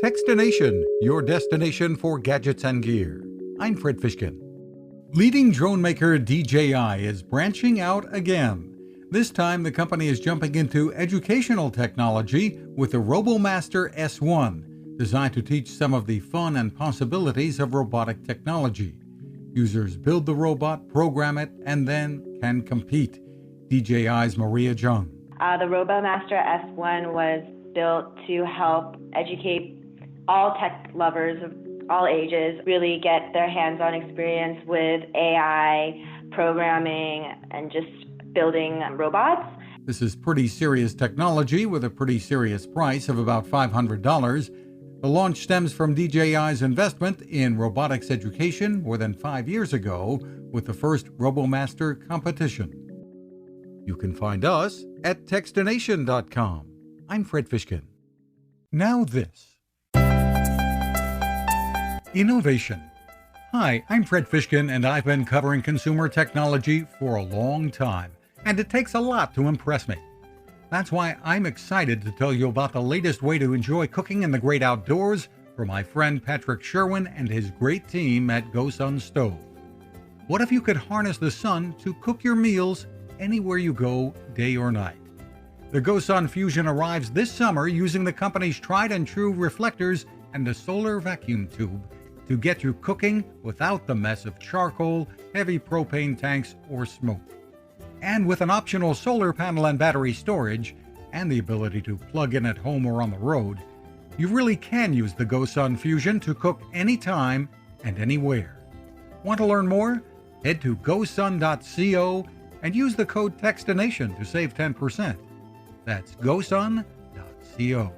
Fishkin-Techstination, your destination for gadgets and gear. I'm Fred Fishkin. Leading drone maker DJI is branching out again. This time the company is jumping into educational technology with the RoboMaster S1, designed to teach some of the fun and possibilities of robotic technology. Users build the robot, program it, and then can compete. DJI's Jung. The RoboMaster S1 was built to help educate all tech lovers of all ages really get their hands-on experience with AI, programming, and just building robots. This is pretty serious technology with a pretty serious price of about $500. The launch stems from DJI's investment in robotics education more than 5 years ago with the first RoboMaster competition. You can find us at Techstination.com. I'm Fred Fishkin. Now this. Innovation. Hi, I'm Fred Fishkin, and I've been covering consumer technology for a long time, and it takes a lot to impress me. That's why I'm excited to tell you about the latest way to enjoy cooking in the great outdoors from my friend Patrick Sherwin and his great team at GoSun Stove. What if you could harness the sun to cook your meals anywhere you go, day or night? The GoSun Fusion arrives this summer using the company's tried and true reflectors and a solar vacuum tube to get you cooking without the mess of charcoal, heavy propane tanks, or smoke. And with an optional solar panel and battery storage, and the ability to plug in at home or on the road, you really can use the GoSun Fusion to cook anytime and anywhere. Want to learn more? Head to gosun.co and use the code Techstination to save 10%. That's gosun.co.